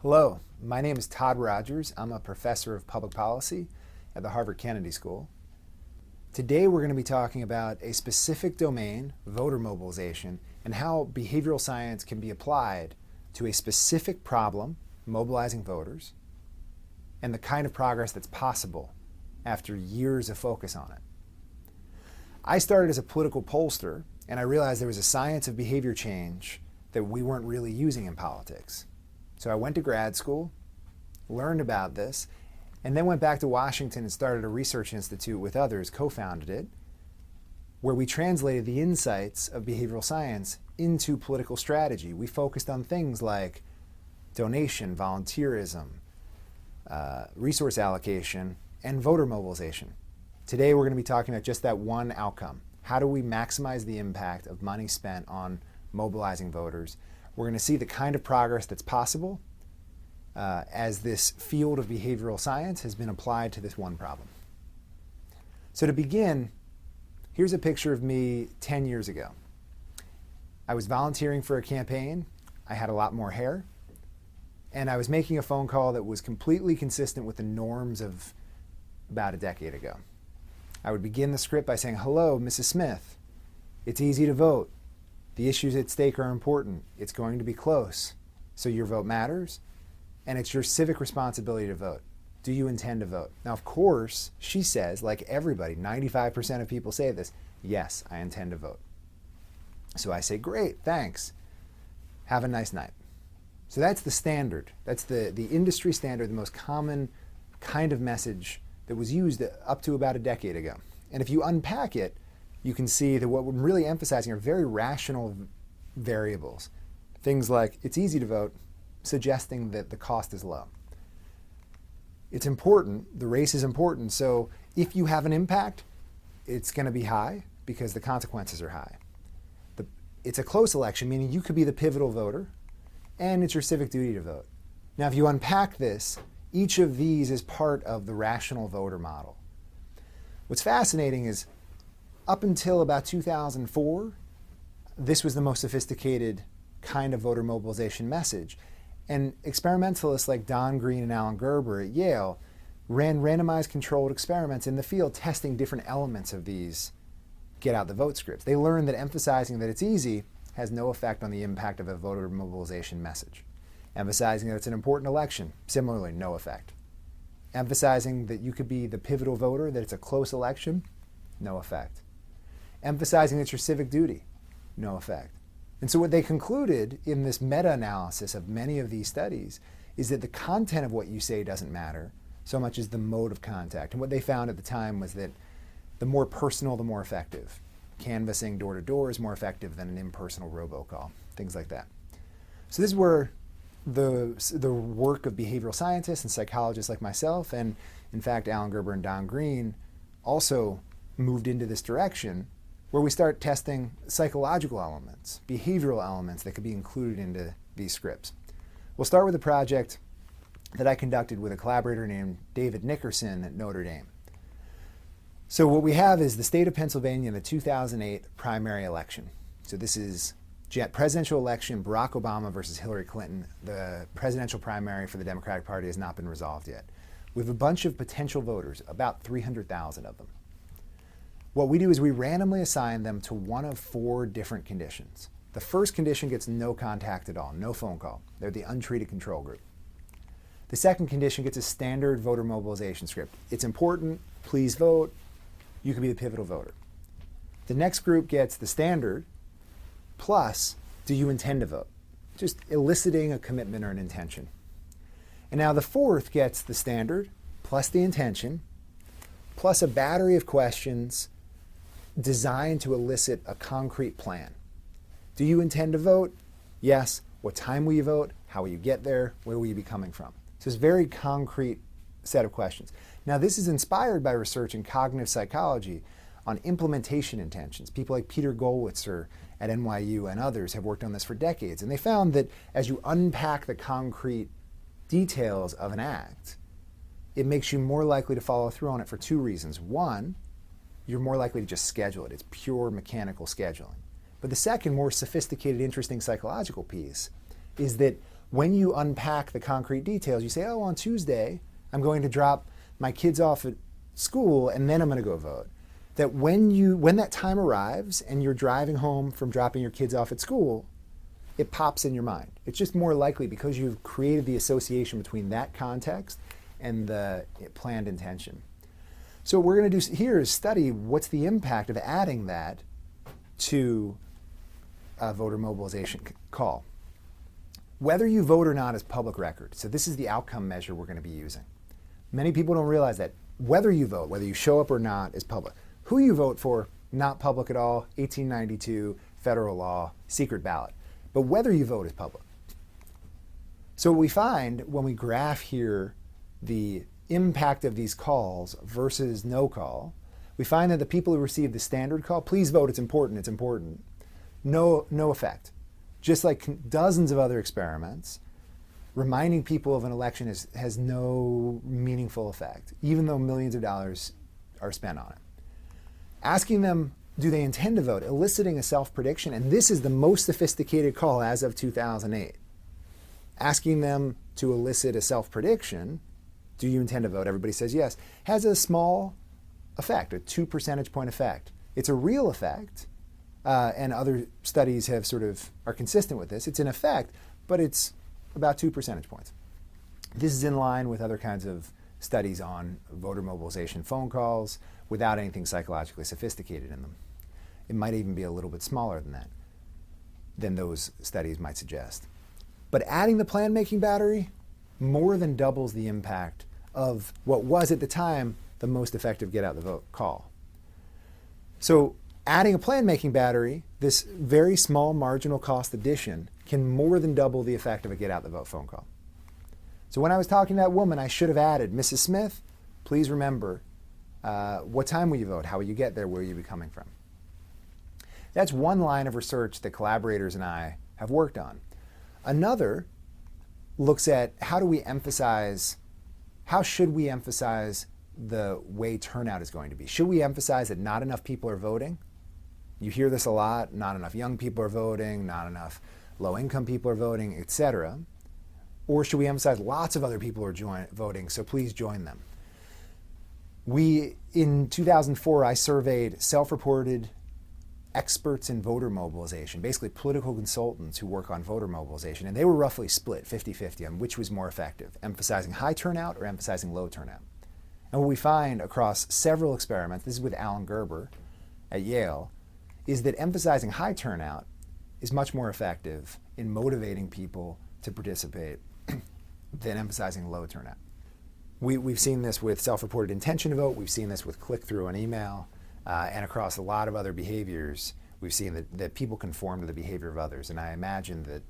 Hello, my name is Todd Rogers. I'm a professor of public policy at the Harvard Kennedy School. Today we're going to be talking about a specific domain, voter mobilization, and how behavioral science can be applied to a specific problem, mobilizing voters, and the kind of progress that's possible after years of focus on it. I started as a political pollster, and I realized there was a science of behavior change that we weren't really using in politics. So I went to grad school, learned about this, and then went back to Washington and started a research institute with others, co-founded it, where we translated the insights of behavioral science into political strategy. We focused on things like donation, volunteerism, resource allocation, and voter mobilization. Today we're going to be talking about just that one outcome. How do we maximize the impact of money spent on mobilizing voters? We're going to see the kind of progress that's possible as this field of behavioral science has been applied to this one problem. So to begin, here's a picture of me 10 years ago. I was volunteering for a campaign. I had a lot more hair. And I was making a phone call that was completely consistent with the norms of about a decade ago. I would begin the script by saying, "Hello, Mrs. Smith. It's easy to vote. The issues at stake are important. It's going to be close. So your vote matters, and it's your civic responsibility to vote. Do you intend to vote?" Now, of course, she says, like everybody, 95% of people say this, "Yes, I intend to vote." So I say, "Great, thanks. Have a nice night." So that's the standard. That's the industry standard, the most common kind of message that was used up to about a decade ago. And if you unpack it, you can see that what we're really emphasizing are very rational variables. Things like it's easy to vote, suggesting that the cost is low. It's important, the race is important, so if you have an impact, it's going to be high because the consequences are high. It's a close election, meaning you could be the pivotal voter, and it's your civic duty to vote. Now, if you unpack this, each of these is part of the rational voter model. What's fascinating is up until about 2004, this was the most sophisticated kind of voter mobilization message. And experimentalists like Don Green and Alan Gerber at Yale ran randomized controlled experiments in the field testing different elements of these get out the vote scripts. They learned that emphasizing that it's easy has no effect on the impact of a voter mobilization message. Emphasizing that it's an important election, similarly, no effect. Emphasizing that you could be the pivotal voter, that it's a close election, no effect. Emphasizing that it's your civic duty, no effect. And so what they concluded in this meta-analysis of many of these studies is that the content of what you say doesn't matter so much as the mode of contact. And what they found at the time was that the more personal, the more effective. Canvassing door to door is more effective than an impersonal robocall, things like that. So this is where the work of behavioral scientists and psychologists like myself, and in fact Alan Gerber and Don Green, also moved into this direction, where we start testing psychological elements, behavioral elements that could be included into these scripts. We'll start with a project that I conducted with a collaborator named David Nickerson at Notre Dame. So what we have is the state of Pennsylvania in the 2008 primary election. So this is presidential election, Barack Obama versus Hillary Clinton. The presidential primary for the Democratic Party has not been resolved yet. We have a bunch of potential voters, about 300,000 of them. What we do is we randomly assign them to one of four different conditions. The first condition gets no contact at all, no phone call. They're the untreated control group. The second condition gets a standard voter mobilization script. It's important, please vote, you can be the pivotal voter. The next group gets the standard, plus, do you intend to vote? Just eliciting a commitment or an intention. And now the fourth gets the standard, plus the intention, plus a battery of questions designed to elicit a concrete plan. Do you intend to vote? Yes. What time will you vote? How will you get there? Where will you be coming from? So it's a very concrete set of questions. Now, this is inspired by research in cognitive psychology on implementation intentions. People like Peter Gollwitzer at NYU and others have worked on this for decades. And they found that as you unpack the concrete details of an act, it makes you more likely to follow through on it for two reasons. One, you're more likely to just schedule it. It's pure mechanical scheduling. But the second, more sophisticated, interesting psychological piece is that when you unpack the concrete details, you say, oh, on Tuesday, I'm going to drop my kids off at school and then I'm going to go vote. That when that time arrives and you're driving home from dropping your kids off at school, it pops in your mind. It's just more likely because you've created the association between that context and the planned intention. So what we're going to do here is study what's the impact of adding that to a voter mobilization call. Whether you vote or not is public record. So this is the outcome measure we're going to be using. Many people don't realize that whether you vote, whether you show up or not, is public. Who you vote for, not public at all, 1892, federal law, secret ballot. But whether you vote is public. So what we find when we graph here the impact of these calls versus no call, we find that the people who receive the standard call, please vote, it's important, no effect. Just like dozens of other experiments, reminding people of an election has no meaningful effect, even though millions of dollars are spent on it. Asking them, do they intend to vote, eliciting a self-prediction, and this is the most sophisticated call as of 2008. Asking them to elicit a self-prediction, do you intend to vote? Everybody says yes. Has a small effect, a 2 percentage point effect. It's a real effect, and other studies are consistent with this. It's an effect, but it's about 2 percentage points. This is in line with other kinds of studies on voter mobilization phone calls without anything psychologically sophisticated in them. It might even be a little bit smaller than that, than those studies might suggest. But adding the plan-making battery more than doubles the impact of what was at the time the most effective get-out-the-vote call. So adding a plan-making battery, this very small marginal cost addition, can more than double the effect of a get-out-the-vote phone call. So when I was talking to that woman, I should have added, Mrs. Smith, please remember, what time will you vote? How will you get there? Where will you be coming from? That's one line of research that collaborators and I have worked on. Another looks at how should we emphasize the way turnout is going to be? Should we emphasize that not enough people are voting? You hear this a lot, not enough young people are voting, not enough low-income people are voting, etc. Or should we emphasize lots of other people are voting, so please join them? In 2004, I surveyed self-reported experts in voter mobilization, basically political consultants who work on voter mobilization, and they were roughly split 50-50 on which was more effective, emphasizing high turnout or emphasizing low turnout. And what we find across several experiments, this is with Alan Gerber at Yale, is that emphasizing high turnout is much more effective in motivating people to participate than emphasizing low turnout. We've seen this with self-reported intention to vote, we've seen this with click-through on email, and across a lot of other behaviors, we've seen that people conform to the behavior of others, and I imagine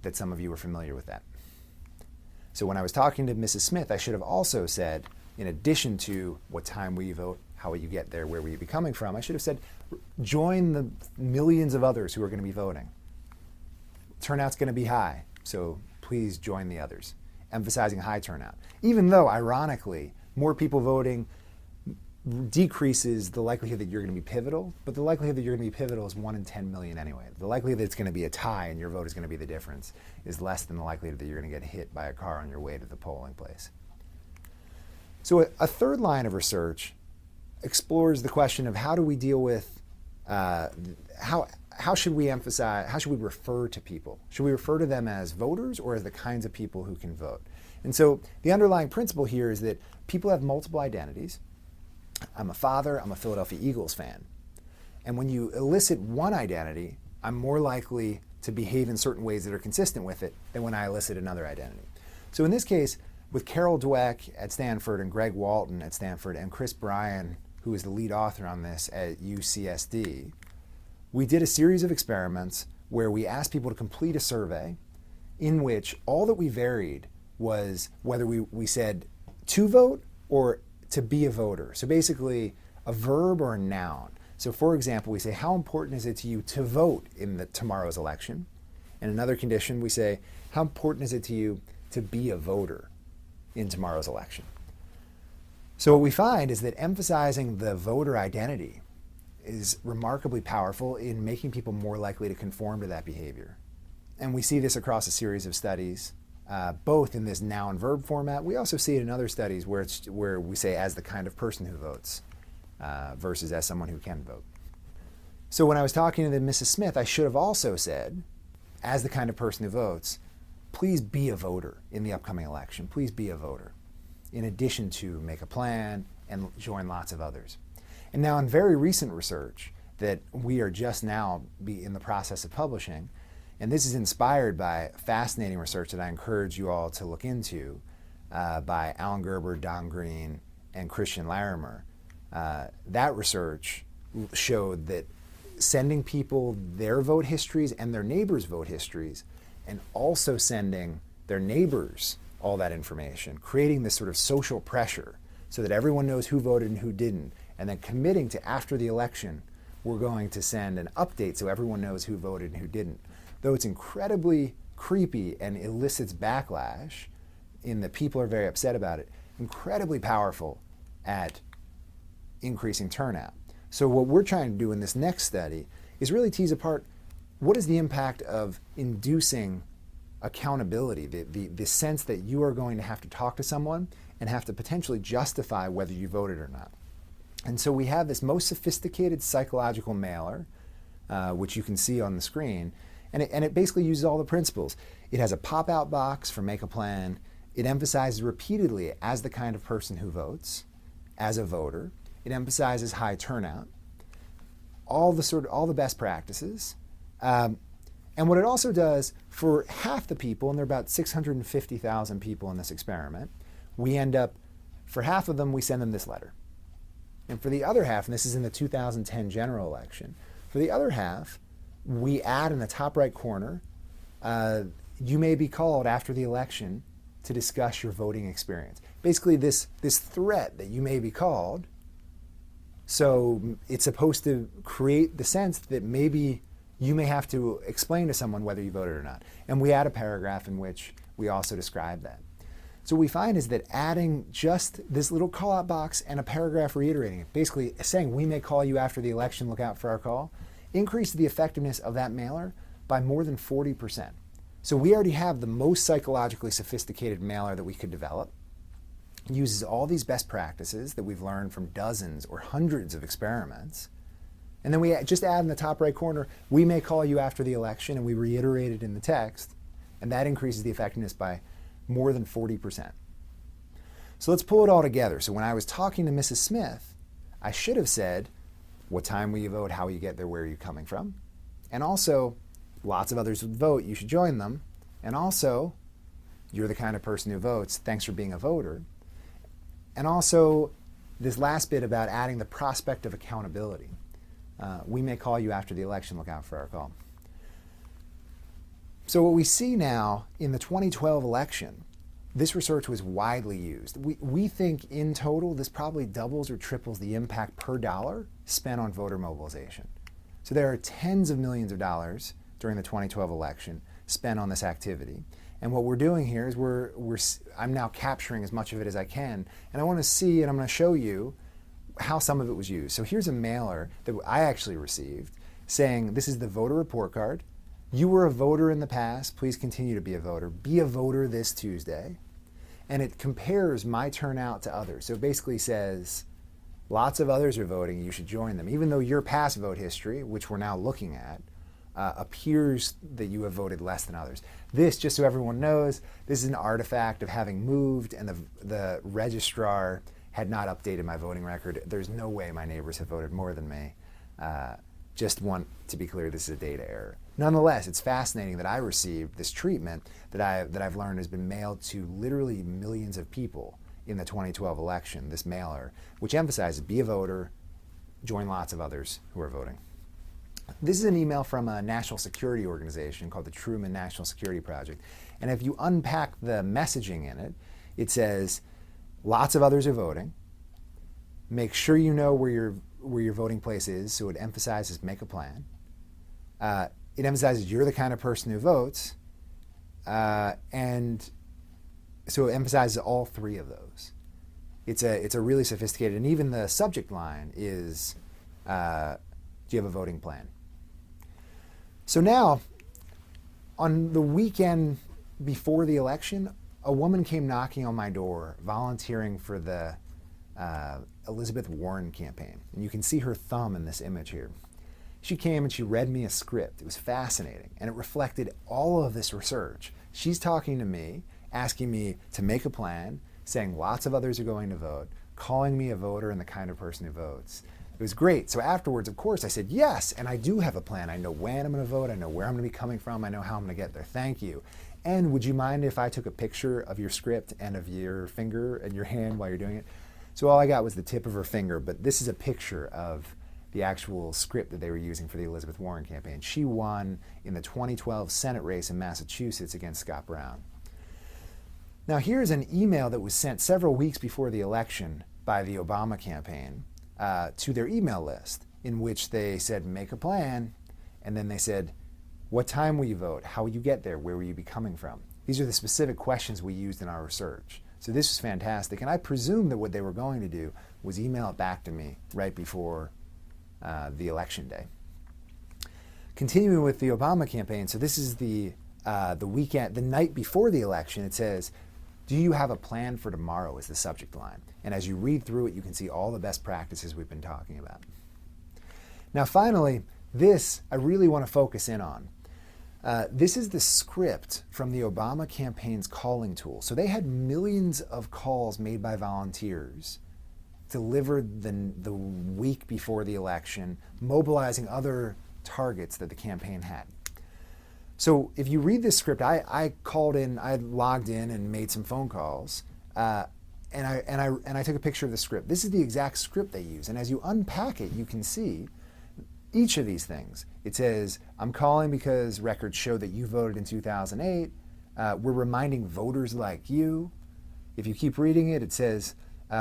that some of you are familiar with that. So when I was talking to Mrs. Smith, I should have also said, in addition to what time will you vote, how will you get there, where will you be coming from, I should have said, join the millions of others who are going to be voting. Turnout's going to be high, so please join the others, emphasizing high turnout. Even though, ironically, more people voting decreases the likelihood that you're going to be pivotal, but the likelihood that you're going to be pivotal is 1 in 10 million anyway. The likelihood that it's going to be a tie and your vote is going to be the difference is less than the likelihood that you're going to get hit by a car on your way to the polling place. So a third line of research explores the question of how do we deal with, how should we emphasize, how should we refer to people? Should we refer to them as voters or as the kinds of people who can vote? And so the underlying principle here is that people have multiple identities. I'm a father, I'm a Philadelphia Eagles fan. And when you elicit one identity, I'm more likely to behave in certain ways that are consistent with it than when I elicit another identity. So in this case, with Carol Dweck at Stanford and Greg Walton at Stanford and Chris Bryan, who is the lead author on this at UCSD, we did a series of experiments where we asked people to complete a survey in which all that we varied was whether we said to vote or to be a voter. So basically a verb or a noun. So for example, we say, how important is it to you to vote in tomorrow's election? In another condition, we say, how important is it to you to be a voter in tomorrow's election? So what we find is that emphasizing the voter identity is remarkably powerful in making people more likely to conform to that behavior. And we see this across a series of studies, both in this noun verb format. We also see it in other studies where we say as the kind of person who votes versus as someone who can vote. So when I was talking to the Mrs. Smith, I should have also said, as the kind of person who votes, please be a voter in the upcoming election. Please be a voter, in addition to make a plan and join lots of others. And now in very recent research that we are just now in the process of publishing, and this is inspired by fascinating research that I encourage you all to look into by Alan Gerber, Don Green, and Christian Larimer. That research showed that sending people their vote histories and their neighbors' vote histories, and also sending their neighbors all that information, creating this sort of social pressure so that everyone knows who voted and who didn't, and then committing to after the election, we're going to send an update so everyone knows who voted and who didn't. Though it's incredibly creepy and elicits backlash in that people are very upset about it, incredibly powerful at increasing turnout. So what we're trying to do in this next study is really tease apart what is the impact of inducing accountability, the sense that you are going to have to talk to someone and have to potentially justify whether you voted or not. And so we have this most sophisticated psychological mailer, which you can see on the screen, and it basically uses all the principles. It has a pop-out box for make a plan. It emphasizes repeatedly as the kind of person who votes, as a voter. It emphasizes high turnout, all the best practices. And what it also does for half the people, and there are about 650,000 people in this experiment, we end up, for half of them, we send them this letter. And for the other half, and this is in the 2010 general election, for the other half, we add in the top right corner, you may be called after the election to discuss your voting experience. Basically this threat that you may be called. So it's supposed to create the sense that maybe you may have to explain to someone whether you voted or not. And we add a paragraph in which we also describe that. So what we find is that adding just this little call-out box and a paragraph reiterating it, basically saying we may call you after the election, look out for our call, increased the effectiveness of that mailer by more than 40%. So we already have the most psychologically sophisticated mailer that we could develop. It uses all these best practices that we've learned from dozens or hundreds of experiments. And then we just add in the top right corner, we may call you after the election, and we reiterate it in the text, and that increases the effectiveness by more than 40%. So let's pull it all together. So when I was talking to Mrs. Smith, I should have said, what time will you vote, how will you get there, where are you coming from? And also, lots of others would vote, you should join them. And also, you're the kind of person who votes, thanks for being a voter. And also, this last bit about adding the prospect of accountability. We may call you after the election, look out for our call. So what we see now in the 2012 election, this research was widely used. We think in total this probably doubles or triples the impact per dollar spent on voter mobilization. So there are tens of millions of dollars during the 2012 election spent on this activity. And what we're doing here is I'm now capturing as much of it as I can, and I want to see, and I'm going to show you how some of it was used. So here's a mailer that I actually received saying, this is the voter report card. You were a voter in the past, please continue to be a voter. Be a voter this Tuesday. And it compares my turnout to others. So it basically says, lots of others are voting, you should join them. Even though your past vote history, which we're now looking at, appears that you have voted less than others. This, just so everyone knows, this is an artifact of having moved and the registrar had not updated my voting record. There's no way my neighbors have voted more than me. Just want to be clear, this is a data error. Nonetheless, it's fascinating that I received this treatment that I've learned has been mailed to literally millions of people in the 2012 election, this mailer, which emphasizes be a voter, join lots of others who are voting. This is an email from a national security organization called the Truman National Security Project. And if you unpack the messaging in it, it says, lots of others are voting. Make sure you know where your voting place is, so it emphasizes make a plan. It emphasizes you're the kind of person who votes, and so it emphasizes all three of those. It's a really sophisticated, and even the subject line is, do you have a voting plan? So now, On the weekend before the election, a woman came knocking on my door volunteering for the Elizabeth Warren campaign. And you can see her thumb in this image here. She came and she read me a script. It was fascinating, and it reflected all of this research. She's talking to me, asking me to make a plan, saying lots of others are going to vote, calling me a voter and the kind of person who votes. It was great. So afterwards, of course, I said, yes, and I do have a plan. I know when I'm going to vote. I know where I'm going to be coming from. I know how I'm going to get there. Thank you. And would you mind if I took a picture of your script and of your finger and your hand while you're doing it? So all I got was the tip of her finger, but this is a picture of the actual script that they were using for the Elizabeth Warren campaign. She won in the 2012 Senate race in Massachusetts against Scott Brown. Now here's an email that was sent several weeks before the election by the Obama campaign to their email list, in which they said, make a plan, and then they said, what time will you vote? How will you get there? Where will you be coming from? These are the specific questions we used in our research. So this was fantastic, and I presume that what they were going to do was email it back to me right before the election day. Continuing with the Obama campaign, so this is the weekend, the night before the election. It says, do you have a plan for tomorrow is the subject line. And as you read through it, you can see all the best practices we've been talking about. Now finally, this I really want to focus in on. This is the script from the Obama campaign's calling tool. So they had millions of calls made by volunteers delivered the week before the election, mobilizing other targets that the campaign had. So if you read this script, I called in, I logged in and made some phone calls, and I took a picture of the script. This is the exact script they use, and as you unpack it, you can see each of these things. It says, I'm calling because records show that you voted in 2008. We're reminding voters like you. If you keep reading it, it says,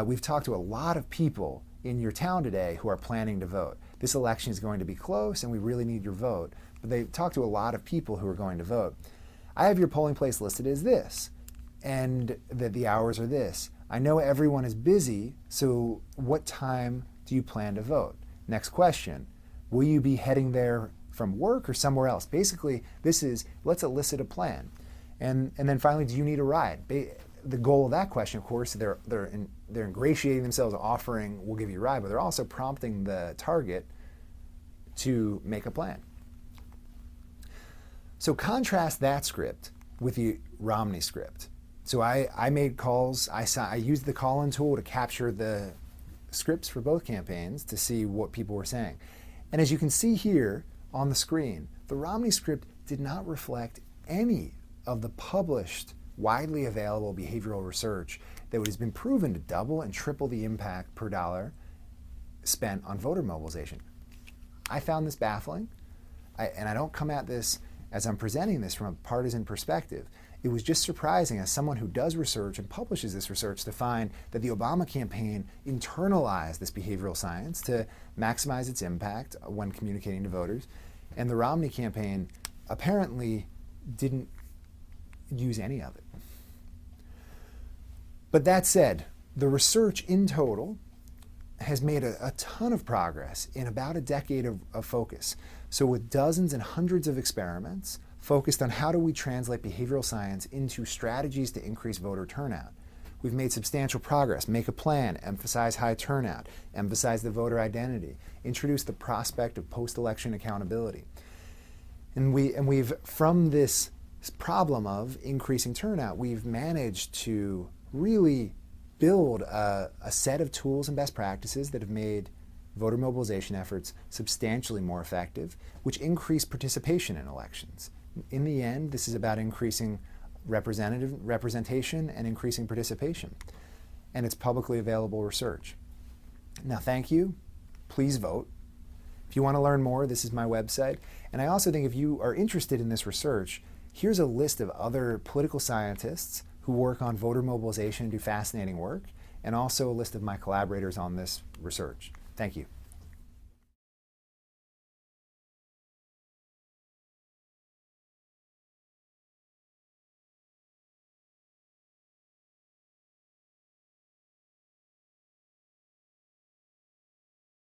we've talked to a lot of people in your town today who are planning to vote. This election is going to be close and we really need your vote. But they talked to a lot of people who are going to vote. I have your polling place listed as this, and that the hours are this. I know everyone is busy, so what time do you plan to vote? Next question. Will you be heading there from work or somewhere else? Basically, this is, let's elicit a plan. And then finally, do you need a ride? The goal of that question, of course, they're ingratiating themselves, offering, we'll give you a ride, but they're also prompting the target to make a plan. So contrast that script with the Romney script. So I made calls, I used the call-in tool to capture the scripts for both campaigns to see what people were saying. And as you can see here on the screen, the Romney script did not reflect any of the published, widely available behavioral research that has been proven to double and triple the impact per dollar spent on voter mobilization. I found this baffling, and I don't come at this as I'm presenting this from a partisan perspective. It was just surprising as someone who does research and publishes this research to find that the Obama campaign internalized this behavioral science to maximize its impact when communicating to voters, and the Romney campaign apparently didn't use any of it. But that said, the research in total has made a ton of progress in about a decade of focus. So with dozens and hundreds of experiments focused on how do we translate behavioral science into strategies to increase voter turnout. We've made substantial progress. Make a plan, emphasize high turnout, emphasize the voter identity, introduce the prospect of post-election accountability. And we've, from this problem of increasing turnout, we've managed to really build a set of tools and best practices that have made voter mobilization efforts substantially more effective, which increase participation in elections. In the end, this is about increasing representation and increasing participation. And it's publicly available research. Now, thank you. Please vote. If you want to learn more, this is my website. And I also think if you are interested in this research, here's a list of other political scientists who work on voter mobilization and do fascinating work, and also a list of my collaborators on this research. Thank you.